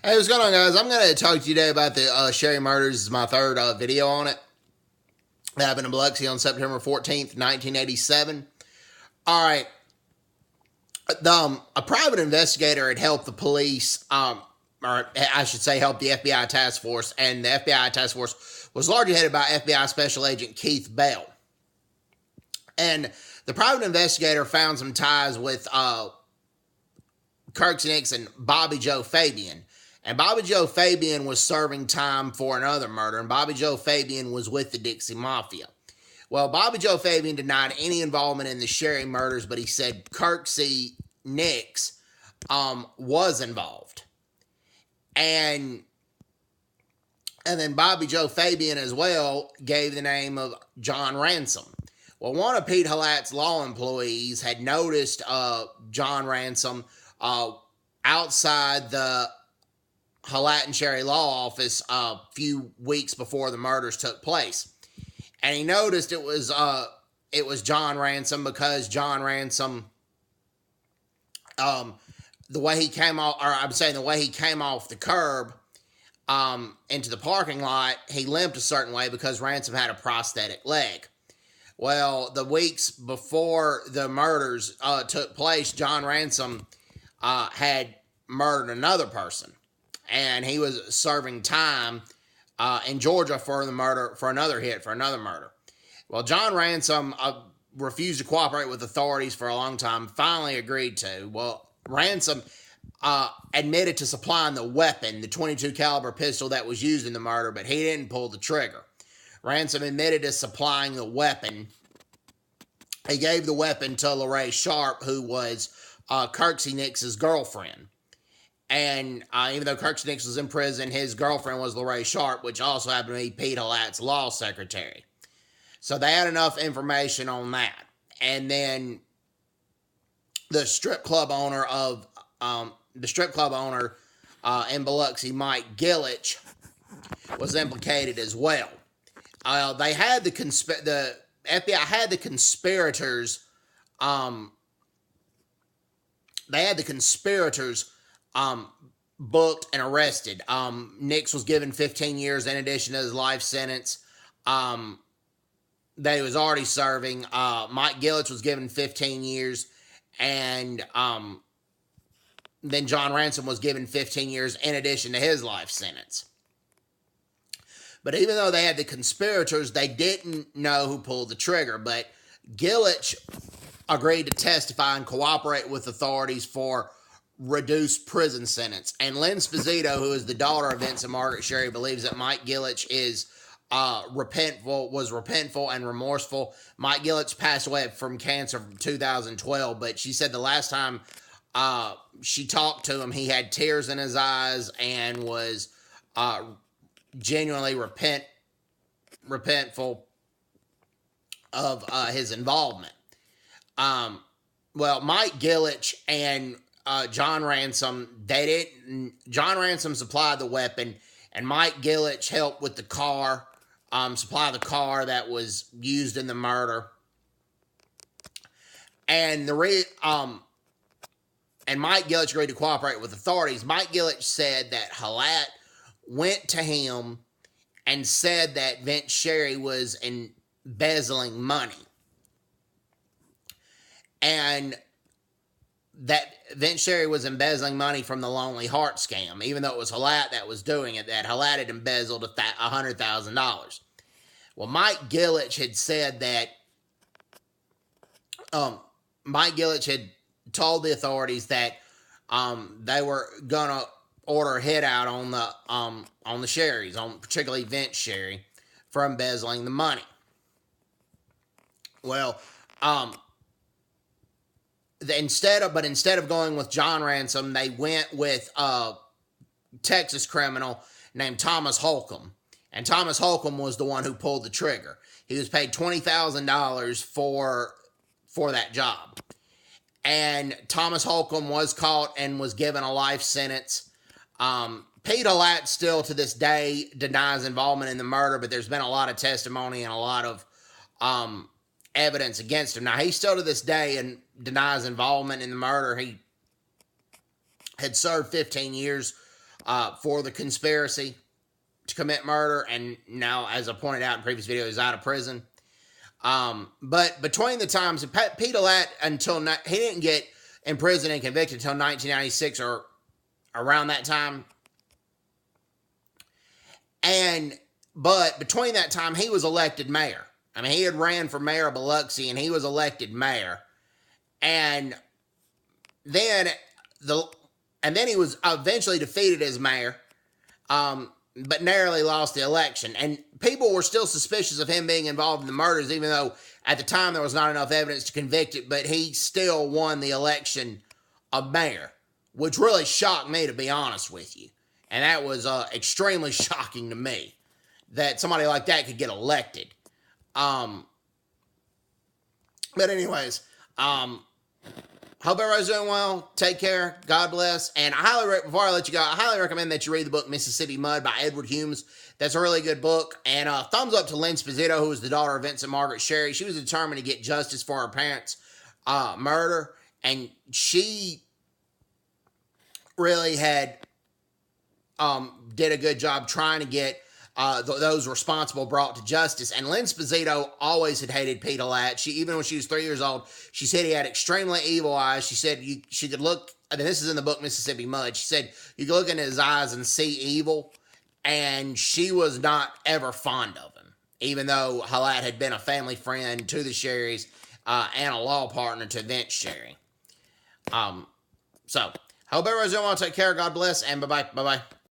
Hey, what's going on, guys? I'm going to talk to you today about the Sherry murders. This is my third video on it. It happened in Biloxi on September 14th, 1987. All right. A private investigator had helped the police, or I should say helped the FBI task force, and the FBI task force was largely headed by FBI Special Agent Keith Bell. And the private investigator found some ties with Kirksey Nix and Bobby Joe Fabian. And Bobby Joe Fabian was serving time for another murder, and Bobby Joe Fabian was with the Dixie Mafia. Well, Bobby Joe Fabian denied any involvement in the Sherry murders, but he said Kirksey Nix was involved. And then Bobby Joe Fabian as well gave the name of John Ransom. Well, one of Pete Halat's law employees had noticed John Ransom outside the Halat and Sherry law office a few weeks before the murders took place. And he noticed it was John Ransom because John Ransom, the way he came off the curb into the parking lot, he limped a certain way because Ransom had a prosthetic leg. Well, the weeks before the murders took place, John Ransom had murdered another person, and he was serving time in Georgia for another murder. Well, John Ransom refused to cooperate with authorities for a long time, finally agreed to. Well, Ransom admitted to supplying the weapon, the .22 caliber pistol that was used in the murder, but he didn't pull the trigger. Ransom admitted to supplying the weapon. He gave the weapon to LaRae Sharp, who was Kirksey Nix's girlfriend. And even though Kirksey Nix was in prison, his girlfriend was LaRae Sharp, which also happened to be Pete Halat's law secretary. So they had enough information on that. And then the strip club owner in Biloxi, Mike Gillich, was implicated as well. They had the FBI had the conspirators. Booked and arrested. Nix was given 15 years in addition to his life sentence that he was already serving. Mike Gillich was given 15 years, and then John Ransom was given 15 years in addition to his life sentence. But even though they had the conspirators, they didn't know who pulled the trigger. But Gillich agreed to testify and cooperate with authorities for reduced prison sentence. And Lynn Sposito, who is the daughter of Vince and Margaret Sherry, believes that Mike Gillich was repentful and remorseful. Mike Gillich passed away from cancer in 2012, but she said the last time she talked to him, he had tears in his eyes and was genuinely repentful of his involvement. Well, Mike Gillich and John Ransom, John Ransom supplied the weapon, and Mike Gillich helped with the car, supply the car that was used in the murder. And Mike Gillich agreed to cooperate with authorities. Mike Gillich said that Halat went to him and said that Vince Sherry was embezzling money. And that Vince Sherry was embezzling money from the Lonely Heart scam, even though it was Halat that was doing it, that Halat had embezzled $100,000. Well, Mike Gillich had said that Mike Gillich had told the authorities that they were gonna order a hit out on the Sherrys, particularly Vince Sherry, for embezzling the money. Well, instead of going with John Ransom, they went with a Texas criminal named Thomas Holcomb. And Thomas Holcomb was the one who pulled the trigger. He was paid $20,000 for that job. And Thomas Holcomb was caught and was given a life sentence. Pete Halat still to this day denies involvement in the murder, but there's been a lot of testimony and a lot of evidence against him. Now, he still to this day and denies involvement in the murder. He had served 15 years for the conspiracy to commit murder, and now, as I pointed out in previous videos, he's out of prison. But between the times, Pete Alette, he didn't get in prison and convicted until 1996 or around that time. But between that time, he was elected mayor. I mean, he had ran for mayor of Biloxi, and he was elected mayor. And then he was eventually defeated as mayor, but narrowly lost the election. And people were still suspicious of him being involved in the murders, even though at the time there was not enough evidence to convict it. But he still won the election of mayor, which really shocked me, to be honest with you. And that was extremely shocking to me, that somebody like that could get elected. But anyways, hope everybody's doing well. Take care. God bless. And before I let you go, I highly recommend that you read the book Mississippi Mud by Edward Humes. That's a really good book. And thumbs up to Lynn Sposito, who was the daughter of Vincent Margaret Sherry. She was determined to get justice for her parents' murder. And she really did a good job trying to get those responsible brought to justice. And Lynn Sposito always had hated Pete Alette. Even when she was 3 years old, she said he had extremely evil eyes. She said she could look, and this is in the book Mississippi Mud, she said you could look into his eyes and see evil, and she was not ever fond of him, even though Alette had been a family friend to the Sherrys and a law partner to Vince Sherry. So, hope everyone's doing well. Take care. God bless, and bye-bye. Bye-bye.